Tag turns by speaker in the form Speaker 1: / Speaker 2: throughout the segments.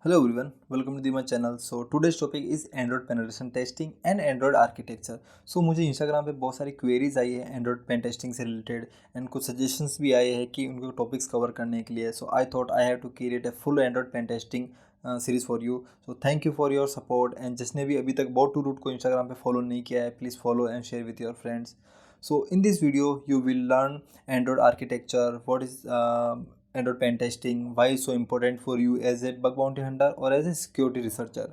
Speaker 1: Hello everyone, welcome to my channel. So today's topic is Android penetration testing and Android architecture. So मुझे Instagram पे बहुत सारी queries आई है Android pen testing से related and कुछ suggestions भी आए हैं कि उनको topics cover करने के लिए. So I thought I have to create a full Android pen testing series for you. So thank you for your support and जिसने भी अभी तक बहुत टू रूट को Instagram पे follow नहीं किया है, please follow and share with your friends. So in this video you will learn Android architecture, what is Android pen testing, why is so important for you as a bug bounty hunter और as a security researcher.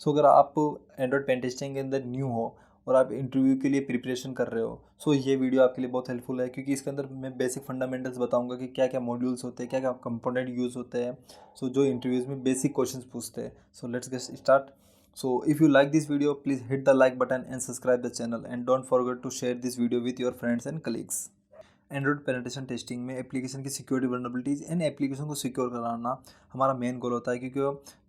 Speaker 1: सो अगर आप Android pen testing के अंदर new हो और आप interview के लिए प्रिपरेशन कर रहे हो, सो ये वीडियो आपके लिए बहुत हेल्पफुल है क्योंकि इसके अंदर मैं बेसिक फंडामेंटल्स बताऊंगा कि क्या क्या मॉड्यूल्स होते हैं, क्या क्या कंपोनेंट यूज़ होते हैं, सो जो इंटरव्यूज़ में बेसिक क्वेश्चंस पूछते हैं. So let's get start. So if you like this video, please hit the like button and subscribe the channel and don't forget to share this video with your friends and colleagues. Android penetration testing में application की security vulnerabilities and application को secure कराना हमारा main goal होता है क्योंकि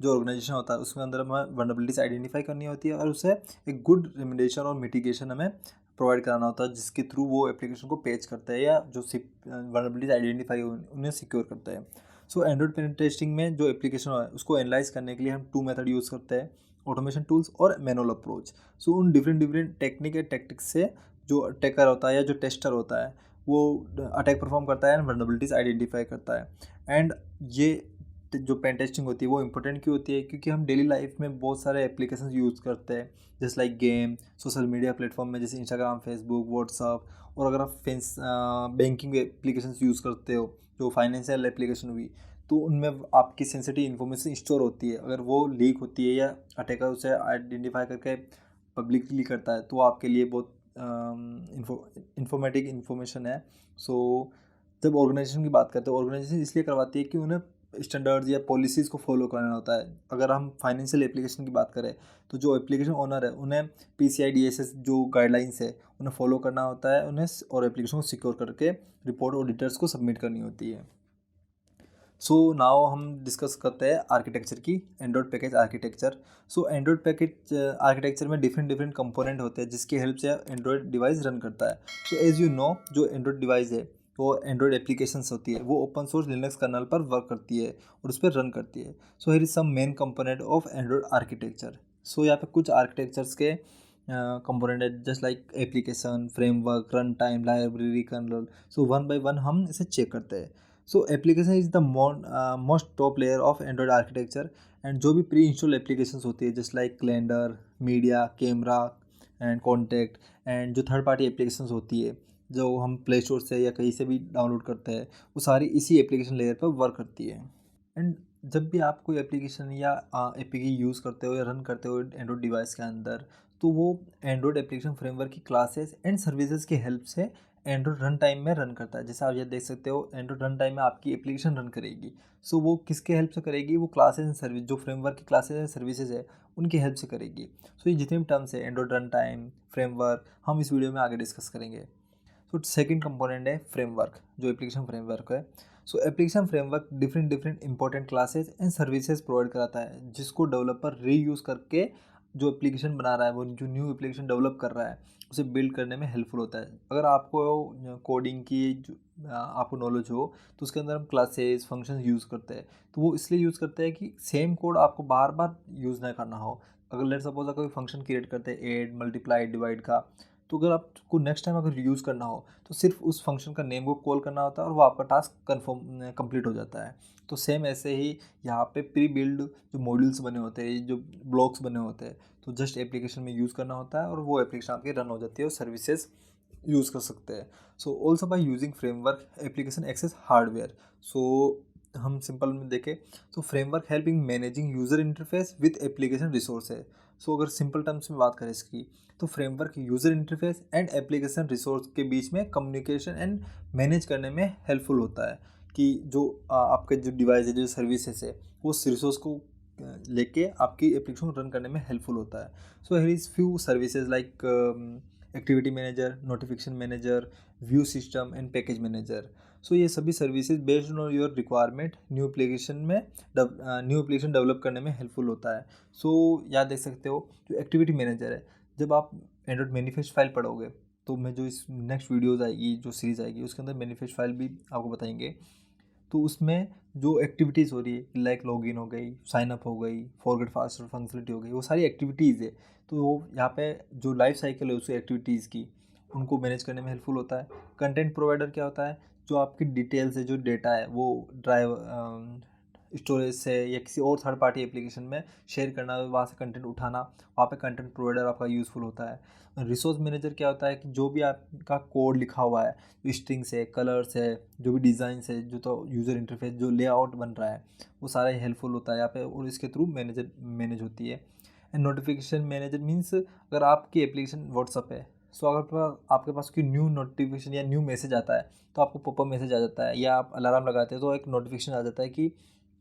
Speaker 1: जो organisation होता है उसके अंदर हमें वल्नरेबिलिटीज़ आइडेंटिफाई करनी होती है और उसे एक गुड रेमेडिएशन और मिटिगेशन हमें प्रोवाइड कराना होता है जिसके थ्रू वो एप्लीकेशन को पेच करता है या जो वल्नरेबिलिटीज़ आइडेंटिफाई उन्हें सिक्योर करता है. सो एंड्रॉयड पेनिट्रेशन टेस्टिंग में जो एप्लीकेशन है उसको एनालाइज करने के लिए हम टू मेथड यूज़ करते हैं, ऑटोमेशन टूल्स और मैनुअल अप्रोच. सो उन डिफरेंट टेक्निक या टेक्टिक्स से जो अटैकर होता है या जो टेस्टर होता है वो अटैक परफॉर्म करता है एंड वल्नरेबिलिटीज़ आइडेंटिफाई करता है. एंड ये जो पेन टेस्टिंग होती है वो इंपॉर्टेंट क्यों होती है क्योंकि हम डेली लाइफ में बहुत सारे एप्लीकेशंस यूज़ करते हैं जैसे like game, social media platform में जैसे इंस्टाग्राम, फेसबुक, व्हाट्सअप, और अगर आप बैंकिंग एप्लीकेशंस यूज़ करते हो जो फाइनेंशियल एप्लीकेशन हुई तो उनमें आपकी सेंसिटिव इन्फॉर्मेशन स्टोर होती है. अगर वो लीक होती है या अटैकर उसे आइडेंटिफाई करके पब्लिकली करता है तो आपके लिए बहुत इंफॉर्मेटिक इन्फॉर्मेशन है. सो जब ऑर्गेनाइजेशन की बात करते हैं, ऑर्गेनाइजेशन इसलिए करवाती है कि उन्हें स्टैंडर्ड्स या पॉलिसीज़ को फॉलो करना होता है. अगर हम फाइनेंशियल एप्लीकेशन की बात करें तो जो एप्लीकेशन ओनर है उन्हें PCI DSS जो गाइडलाइंस है उन्हें फॉलो करना होता है उन्हें, और एप्लीकेशन को सिक्योर करके रिपोर्ट ऑडिटर्स को सबमिट करनी होती है. सो नाउ हम डिस्कस करते हैं आर्किटेक्चर की, एंड्रॉयड पैकेज आर्किटेक्चर. सो एंड्रॉयड पैकेज आर्किटेक्चर में डिफरेंट कंपोनेंट होते हैं जिसकी हेल्प से एंड्रॉयड डिवाइस रन करता है. सो एज यू नो जो एंड्रॉयड डिवाइस है वो एंड्रॉयड एप्लीकेशंस होती है वो ओपन सोर्स लिनक्स कर्नल पर वर्क करती है और उस पर रन करती है. So here is some main component of Android architecture. So यहाँ पे कुछ आर्किटेक्चर्स के कंपोनेंट है just like application, framework, run time, library, kernel. So one by one हम इसे चेक करते हैं. So application is the most top layer of Android architecture. And जो भी प्री इंस्टॉल एप्लीकेशंस होती है just like calendar, media, camera and contact, and जो third party applications होती है जो हम प्ले स्टोर से या कहीं से भी डाउनलोड करते हैं वो सारी इसी एप्लीकेशन लेयर पर वर्क करती है. एंड जब भी आप कोई एप्लीकेशन या एपीके यूज़ करते हो या रन करते हो एंड्रॉयड डिवाइस के अंदर तो वो एंड्रॉयड एप्लीकेशन फ्रेमवर्क की क्लासेस एंड सर्विसेज की हेल्प से एंड्रॉयड रन टाइम में रन करता है. जैसे आप ये देख सकते हो एंड्रॉयड रन टाइम में आपकी एप्लीकेशन रन करेगी. सो वो किसके हेल्प से करेगी, वो क्लासेस एंड सर्विस जो फ्रेमवर्क की क्लासेस एंड सर्विसेज है उनकी हेल्प से करेगी. सो ये जितने भी टर्म्स है एंड्रॉयड रन टाइम, फ्रेमवर्क, हम इस वीडियो में आगे डिस्कस करेंगे. सो सेकंड कंपोनेंट है फ्रेमवर्क, जो एप्लीकेशन फ्रेमवर्क है. सो application framework different important classes and services provide कराता है जिसको डेवलपर रीयूज़ करके जो एप्लीकेशन बना रहा है, वो जो न्यू एप्लीकेशन डेवलप कर रहा है उसे बिल्ड करने में हेल्पफुल होता है. अगर आपको कोडिंग की आपको नॉलेज हो तो उसके अंदर हम क्लासेस, फंक्शंस यूज़ करते हैं. तो वो इसलिए यूज़ करते हैं कि सेम कोड आपको बार बार यूज़ ना करना हो. अगर लेट सपोज कोई फंक्शन क्रिएट करते हैं ऐड, मल्टीप्लाई, डिवाइड का, तो अगर आपको नेक्स्ट टाइम अगर यूज़ करना हो तो सिर्फ उस फंक्शन का नेम को कॉल करना होता है और वो आपका टास्क कन्फर्म कंप्लीट हो जाता है. तो सेम ऐसे ही यहाँ पे प्री बिल्ड जो मॉड्यूल्स बने होते हैं, जो ब्लॉक्स बने होते हैं, तो जस्ट एप्लीकेशन में यूज़ करना होता है और वो एप्लीकेशन आपकी रन हो जाती है और सर्विसेज यूज़ कर सकते हैं. So also by using framework application access hardware. So हम सिंपल में देखें तो framework helping managing user interface with application resource है. सो अगर सिंपल टर्म्स में बात करें इसकी तो framework user interface and application resource के बीच में कम्युनिकेशन एंड मैनेज करने में हेल्पफुल होता है कि जो आपके जो डिवाइस है, जो सर्विसेज है, वो उस रिसोर्स को लेके आपकी एप्लीकेशन को रन करने में हेल्पफुल होता है. So here is few services like activity manager, notification manager, view system and package manager. So ये सभी services based on your requirement new application develop करने में हेल्पफुल होता है. सो याद देख सकते हो जो एक्टिविटी मैनेजर है, जब आप एंड्रॉयड मैनिफेस्ट फाइल पढ़ोगे तो मैं जो इस नेक्स्ट वीडियोज़ आएगी, जो सीरीज़ आएगी उसके अंदर मैनिफेस्ट फाइल भी आपको बताएंगे. तो उसमें जो एक्टिविटीज़ हो रही है लाइक लॉगिन हो गई, साइन अप हो गई, फॉरगेट पासवर्ड फंक्शनलिटी हो गई, वो सारी एक्टिविटीज़ है। तो वो यहाँ पे जो लाइफ साइकिल है उस एक्टिविटीज़ की, उनको मैनेज करने में हेल्पफुल होता है। कंटेंट प्रोवाइडर क्या होता है, जो आपकी डिटेल्स है, जो डेटा है वो ड्राइव स्टोरेज से या किसी और थर्ड पार्टी एप्लीकेशन में शेयर करना, वहाँ से कंटेंट उठाना, वहाँ पे कंटेंट प्रोवाइडर आपका यूज़फुल होता है। रिसोर्स मैनेजर क्या होता है कि जो भी आपका कोड लिखा हुआ है, स्ट्रिंग्स है, कलर्स है, जो भी डिज़ाइंस है, जो तो यूज़र इंटरफेस जो लेआउट बन रहा है, वो सारा हेल्पफुल होता है यहाँ पे, और इसके थ्रू मैनेज होती है। एंड नोटिफिकेशन मैनेजर मीन्स अगर आपकी एप्लीकेशन व्हाट्सअप है, सो अगर आपके पास कोई न्यू नोटिफिकेशन या न्यू मैसेज आता है तो आपको पॉपअप मैसेज आ जाता है, या आप अलार्म लगाते हैं तो एक नोटिफिकेशन आ जाता है कि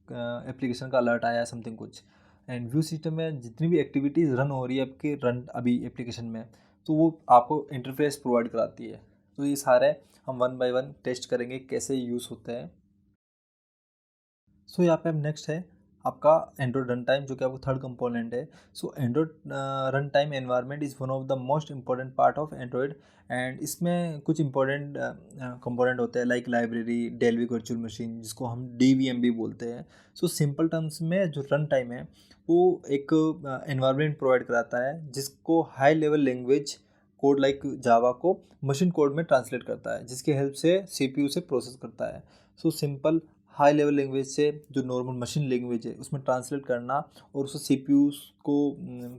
Speaker 1: एप्लीकेशन का अलर्ट आया है समथिंग कुछ। एंड व्यू सिस्टम में जितनी भी एक्टिविटीज़ रन हो रही है आपके रन अभी एप्लीकेशन में, तो वो आपको इंटरफेस प्रोवाइड कराती है। तो ये सारे हम वन बाय वन टेस्ट करेंगे कैसे यूज़ होते हैं। सो यहाँ पे अब नेक्स्ट है आपका एंड्रॉयड रन टाइम, जो कि आपका थर्ड कंपोनेंट है। So Android run time environment is one of the most important part of Android. And इसमें कुछ इंपॉर्टेंट कंपोनेंट होते हैं like library, Dalvik virtual machine, जिसको हम DVM भी बोलते हैं। सो सिंपल टर्म्स में जो रन टाइम है वो एक एनवायरनमेंट प्रोवाइड कराता है जिसको high level language code like Java को मशीन कोड में ट्रांसलेट करता है, जिसकी हेल्प से CPU से प्रोसेस करता है। So simple high level language से जो नॉर्मल मशीन लैंग्वेज है उसमें ट्रांसलेट करना और उसको CPU को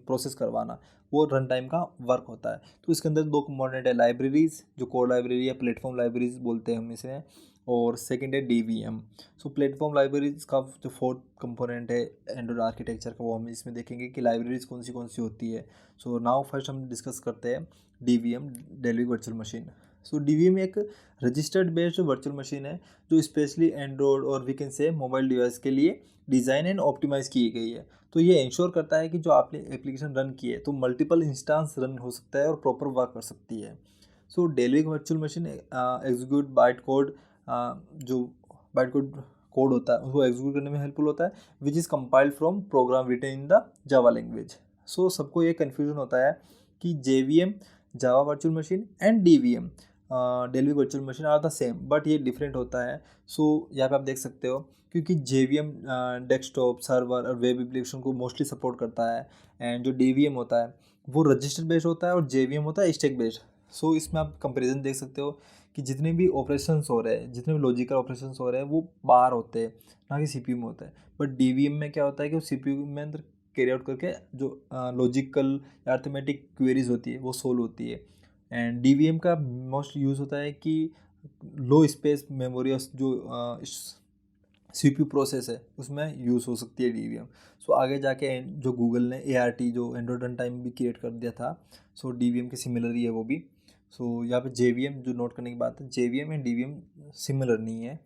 Speaker 1: प्रोसेस करवाना, वो रन टाइम का वर्क होता है। तो इसके अंदर दो कंपोनेंट है, लाइब्रेरीज जो कोड लाइब्रेरी या प्लेटफॉर्म लाइब्रेरीज बोलते हैं हम इसे, और सेकंड है DVM। सो प्लेटफॉर्म लाइब्रेरीज का जो फोर्थ कंपोनेंट है एंड्रॉइड आर्किटेक्चर का, वो हम इसमें देखेंगे कि लाइब्रेरीज कौन सी होती है। सो नाउ फर्स्ट हम डिस्कस करते हैं DVM, Dalvik virtual machine. So DVM एक रजिस्टर्ड बेस्ड वर्चुअल मशीन है जो स्पेशली एंड्रॉयड और we can say mobile device के लिए डिज़ाइन एंड ऑप्टिमाइज़ की गई है। तो ये इंश्योर करता है कि जो आपने एप्लीकेशन रन की है तो मल्टीपल इंस्टांस रन हो सकता है और प्रॉपर वर्क कर सकती है। So Dalvik virtual machine execute byte code, जो बाइट कोड होता है उसको एग्जीक्यूट करने में हेल्पफुल होता है, which is compiled from program written in the Java language. So सबको ये कन्फ्यूजन होता है कि JVM Java virtual machine and DVM Dalvik virtual machine are the same, but ये डिफरेंट होता है। सो यहाँ पे आप देख सकते हो क्योंकि JVM डेस्कटॉप सर्वर और वेब एप्लीकेशन को मोस्टली सपोर्ट करता है, एंड जो DVM होता है वो रजिस्टर बेस्ड होता है और JVM होता है स्टैक बेस्ड। सो इसमें आप कंपैरिजन देख सकते हो कि जितने भी ऑपरेशंस हो रहे हैं, जितने भी लॉजिकल ऑपरेशंस हो रहे हैं वो बाहर होते हैं, ना कि CPU में होता है। बट DVM में क्या होता है कि वो CPU में अंदर कैरी आउट करके जो लॉजिकल या अर्थमेटिक क्वेरीज होती है वो सोल्व होती है। एंड DVM का मोस्ट यूज़ होता है कि लो स्पेस मेमोरी जो CPU प्रोसेस है उसमें यूज़ हो सकती है DVM। सो आगे जाके जो गूगल ने ART जो एंड्रॉयड रन टाइम भी क्रिएट कर दिया था, सो DVM के सिमिलर ही है वो भी। सो यहाँ पे JVM जो नोट करने की बात है, JVM एंड DVM सिमिलर नहीं है।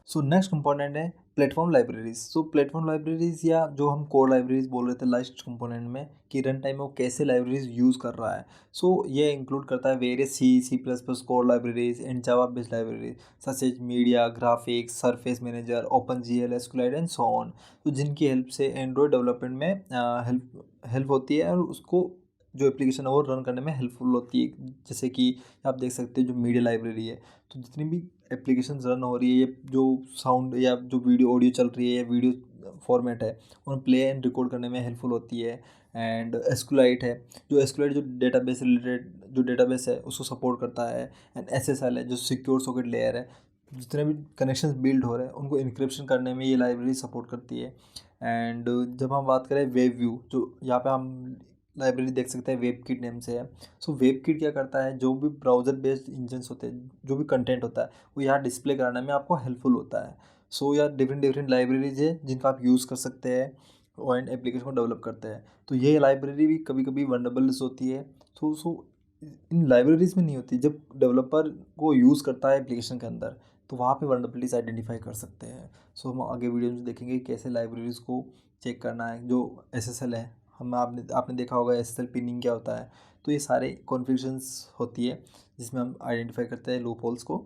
Speaker 1: सो नेक्स्ट कंपोनेंट है प्लेटफॉर्म लाइब्रेरीज। सो प्लेटफॉर्म लाइब्रेरीज या जो हम कोड लाइब्रेरीज बोल रहे थे लास्ट कंपोनेंट में कि रन टाइम में वो कैसे लाइब्रेरीज यूज़ कर रहा है। सो ये इंक्लूड करता है various C++ code libraries and Java based libraries such as media, graphics, surface manager, OpenGL, SQLite and so on. तो जिनकी हेल्प से एंड्रॉयड डेवलपमेंट में हेल्प होती है और उसको जो एप्लीकेशन है वो रन करने में हेल्पफुल होती है। जैसे कि आप देख सकते हैं जो मीडिया लाइब्रेरी है, तो जितनी भी एप्लीकेशन रन हो रही है या जो साउंड या जो वीडियो ऑडियो चल रही है या वीडियो फॉर्मेट है उन प्ले एंड रिकॉर्ड करने में हेल्पफुल होती है। एंड SQLite है, जो SQLite जो डेटाबेस रिलेटेड जो डेटाबेस है उसको सपोर्ट करता है। एंड SSL है जो सिक्योर सॉकेट लेयर है, जितने भी कनेक्शंस बिल्ड हो रहे हैं उनको इनक्रिप्शन करने में ये लाइब्रेरी सपोर्ट करती है। एंड जब हम बात करें वेब व्यू, जो यहाँ पे हम लाइब्रेरी देख सकते हैं वेब किट नेम से है। सो वेब किट क्या करता है, जो भी ब्राउज़र बेस्ड इंजन्स होते हैं, जो भी कंटेंट होता है वो यहाँ डिस्प्ले कराने में आपको हेल्पफुल होता है। सो यार डिफरेंट डिफरेंट लाइब्रेरीज है जिनका आप यूज़ कर सकते हैं और एप्लीकेशन को डेवलप करते हैं। तो ये लाइब्रेरी भी कभी कभी वनरेबल्स होती है। सो इन लाइब्रेरीज में नहीं होती, जब डेवलपर को यूज़ करता है एप्लीकेशन के अंदर तो वहाँ पे वनरेबिलिटीज आइडेंटिफाई कर सकते हैं। सो हम आगे वीडियो में देखेंगे कैसे लाइब्रेरीज को चेक करना है। जो SSL है, हम आपने देखा होगा SSL पिनिंग क्या होता है। तो ये सारे कॉन्फ़िगरेशंस होती है जिसमें हम आइडेंटिफाई करते हैं लूप होल्स को।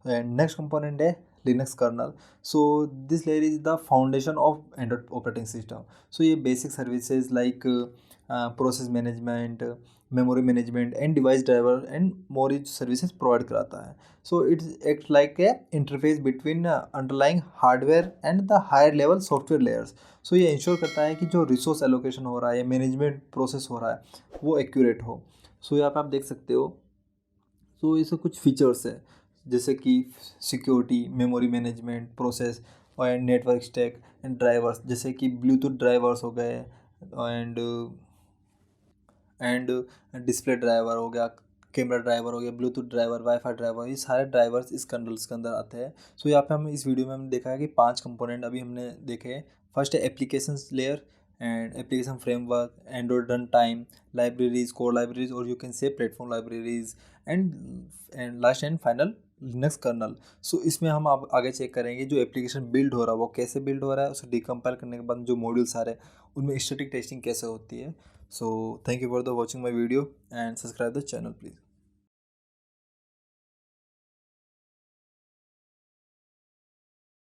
Speaker 1: एंड नेक्स्ट कंपोनेंट है Linux kernel. So this layer is the foundation of Android operating system. So ये basic services like process management, memory management and device driver and more services provide कराता है. So it acts like a interface between underlying hardware and the higher level software layers. So ये ensure करता है कि जो resource allocation हो रहा है या मैनेजमेंट प्रोसेस हो रहा है वो एक्यूरेट हो. सो यहाँ पे आप देख सकते हो. सो इसके कुछ फीचर्स है जैसे कि सिक्योरिटी, मेमोरी मैनेजमेंट, प्रोसेस और नेटवर्क स्टैक एंड ड्राइवर्स, जैसे कि ब्लूटूथ ड्राइवर्स हो गए एंड एंड डिस्प्ले ड्राइवर हो गया, कैमरा ड्राइवर हो गया, ब्लूटूथ ड्राइवर, वाईफाई ड्राइवर, ये सारे ड्राइवर्स इस कर्नल्स के अंदर आते हैं. सो यहाँ पे हम इस वीडियो में हमने देखा है कि 5 कंपोनेंट अभी हमने देखे हैं. फर्स्ट है application layer and application framework, Android run time, libraries, core libraries और you can say platform libraries and last and final Linux kernel. So इसमें हम आप आगे चेक करेंगे जो एप्लीकेशन बिल्ड हो रहा है वो कैसे बिल्ड हो रहा है, उसे डिकम्पाइल करने के बाद जो मॉड्यूल्स आ रहे हैं उनमें स्टैटिक टेस्टिंग कैसे होती है. So thank you for the watching my video and subscribe the channel please.